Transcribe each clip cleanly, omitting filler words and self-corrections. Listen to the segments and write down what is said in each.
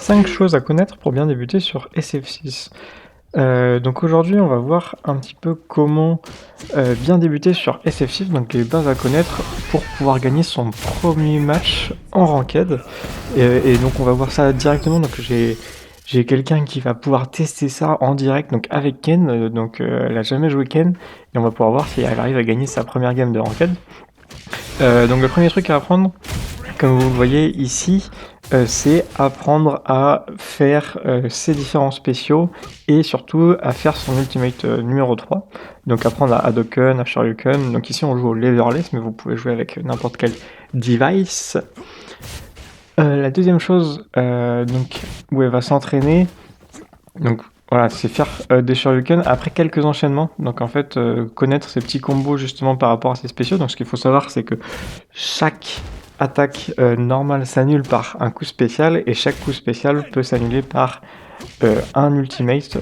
5 choses à connaître pour bien débuter sur SF6. Donc aujourd'hui, on va voir un petit peu comment, bien débuter sur SF6, donc les bases à connaître pour pouvoir gagner son premier match en ranked. Et donc on va voir ça directement, donc j'ai quelqu'un qui va pouvoir tester ça en direct, donc avec Ken, elle a jamais joué Ken, et on va pouvoir voir si elle arrive à gagner sa première game de ranked. Donc le premier truc à apprendre, comme vous le voyez ici, c'est apprendre à faire, ses différents spéciaux et surtout à faire son ultimate, numéro 3. Donc apprendre à Hadouken, à Shoryuken. Donc ici on joue au leaderless, mais vous pouvez jouer avec n'importe quel device. La deuxième chose, donc où elle va s'entraîner, donc voilà, c'est faire, des Shoryuken après quelques enchaînements. Donc en fait, connaître ses petits combos justement par rapport à ses spéciaux. Donc ce qu'il faut savoir, c'est que chaque attaque normale s'annule par un coup spécial et chaque coup spécial peut s'annuler par un ultimate,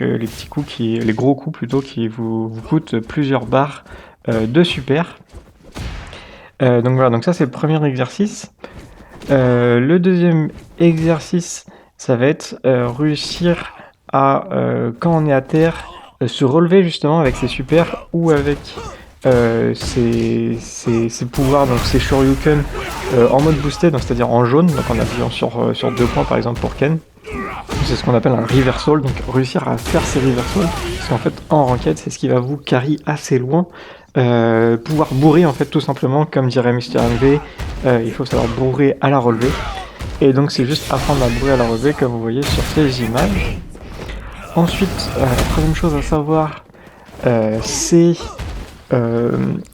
les petits coups les gros coups plutôt qui vous coûtent plusieurs barres de super. Donc voilà, donc ça c'est le premier exercice. Le deuxième exercice, ça va être réussir à, quand on est à terre, se relever justement avec ses super ou avec ses pouvoirs, donc ses Shoryuken en mode boosté, c'est-à-dire en jaune, donc en appuyant sur 2 points par exemple pour Ken. C'est ce qu'on appelle un reversal, donc réussir à faire ses reversals, parce qu'en fait en ranked c'est ce qui va vous carry assez loin. Pouvoir bourrer en fait tout simplement, comme dirait Mr. MV, il faut savoir bourrer à la relevée. Et donc c'est juste apprendre à bourrer à la relevée comme vous voyez sur ces images. Ensuite, la troisième chose à savoir, c'est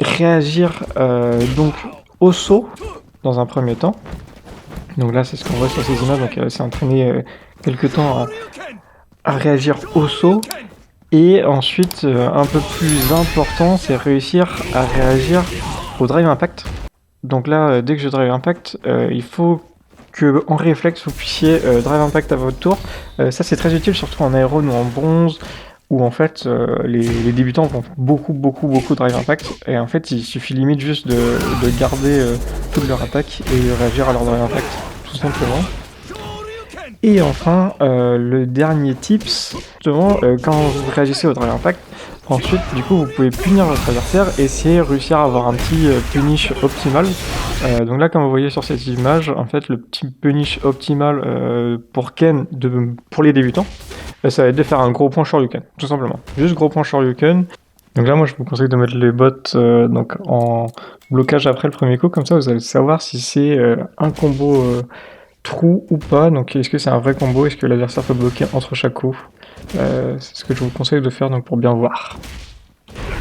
réagir donc au saut dans un premier temps. Donc là c'est ce qu'on voit sur ces images, donc elle s'est entraînée quelques temps à réagir au saut. Et ensuite, un peu plus important, c'est réussir à réagir au drive impact. Donc là, dès que je drive impact, il faut que en réflexe vous puissiez drive impact à votre tour. Ça c'est très utile, surtout en aéron ou en bronze, où en fait les débutants vont beaucoup drive impact. Et en fait, il suffit limite juste de garder toute leur attaque et réagir à leur drive impact, tout simplement. Et enfin, le dernier tips, justement, quand vous réagissez au drive impact, ensuite, du coup, vous pouvez punir votre adversaire et essayer de réussir à avoir un petit punish optimal. Donc là, comme vous voyez sur cette image, en fait, le petit punish optimal pour Ken, pour les débutants, ça va être de faire un gros point Shoryuken, tout simplement. Juste gros point Shoryuken. Donc là, moi, je vous conseille de mettre les bots en blocage après le premier coup, comme ça, vous allez savoir si c'est un combo trou ou pas. Donc est-ce que c'est un vrai combo, est-ce que l'adversaire peut bloquer entre chaque coup. C'est ce que je vous conseille de faire donc pour bien voir.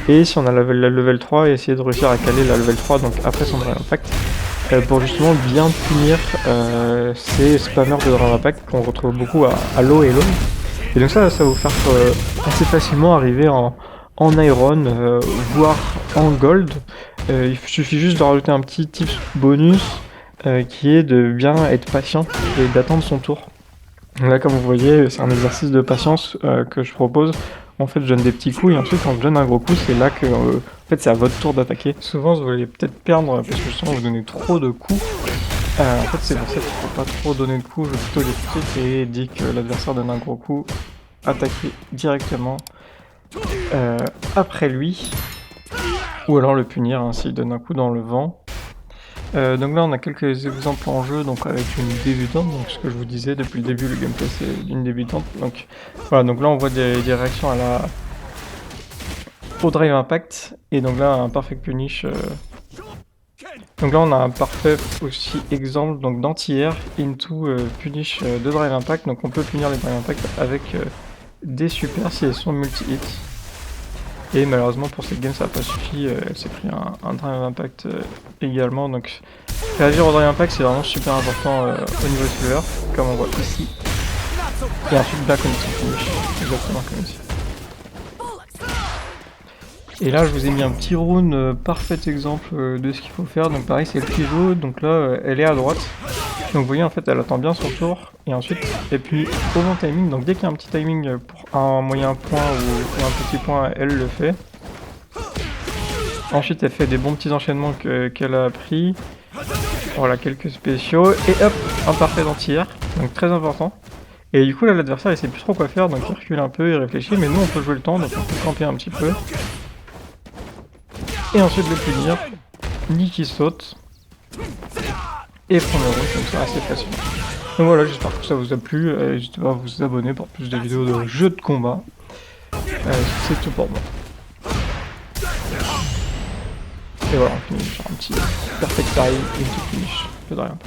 Et si on a la level 3, essayer de réussir à caler la level 3 donc après son drive impact pour justement bien punir ces spammers de drive impact qu'on retrouve beaucoup à low et low. Et donc ça va vous faire assez facilement arriver en iron, voire en gold. Il suffit juste de rajouter un petit tip bonus qui est de bien être patient et d'attendre son tour. Donc là, comme vous voyez, c'est un exercice de patience que je propose. En fait, je donne des petits coups et ensuite, quand je donne un gros coup, c'est là que en fait, c'est à votre tour d'attaquer. Souvent, vous allez peut-être perdre parce que justement, vous donnez trop de coups. En fait, c'est pour ça qu'il ne faut pas trop donner de coups. Je vais plutôt les skip et dès que l'adversaire donne un gros coup, attaquer directement après lui. Ou alors le punir s'il donne un coup dans le vent. Donc là on a quelques exemples en jeu donc avec une débutante, donc ce que je vous disais depuis le début, le gameplay c'est d'une débutante. Donc voilà, donc là on voit des réactions au drive impact et donc là un perfect punish. Donc là on a un parfait aussi exemple donc d'anti-air into punish de drive impact, donc on peut punir les drive impact avec des super si elles sont multi-hit. Et malheureusement pour cette game ça n'a pas suffi, elle s'est pris un drive impact également, donc réagir au drive impact c'est vraiment super important au niveau de flavor, comme on voit ici. Et ensuite bien connexion finish, exactement comme ici. Et là je vous ai mis un petit rune parfait exemple de ce qu'il faut faire, donc pareil c'est le pivot, donc là elle est à droite. Donc vous voyez en fait elle attend bien son tour et ensuite et puis au bon timing, donc dès qu'il y a un petit timing pour un moyen point ou un petit point elle le fait. Ensuite elle fait des bons petits enchaînements qu'elle a appris Voilà, quelques spéciaux, et hop, un parfait d'anti-air, donc très important. Et du coup là l'adversaire il sait plus trop quoi faire, donc il recule un peu, il réfléchit, mais nous on peut jouer le temps, donc on peut camper un petit peu. Et ensuite le punir, ni qu'il saute, et prendre le rouge comme ça assez facile. Donc voilà, j'espère que ça vous a plu, n'hésitez pas à vous abonner pour plus de vidéos de jeux de combat. C'est tout pour moi. Et voilà, on finit sur un petit perfect time et une petite finish, de rien.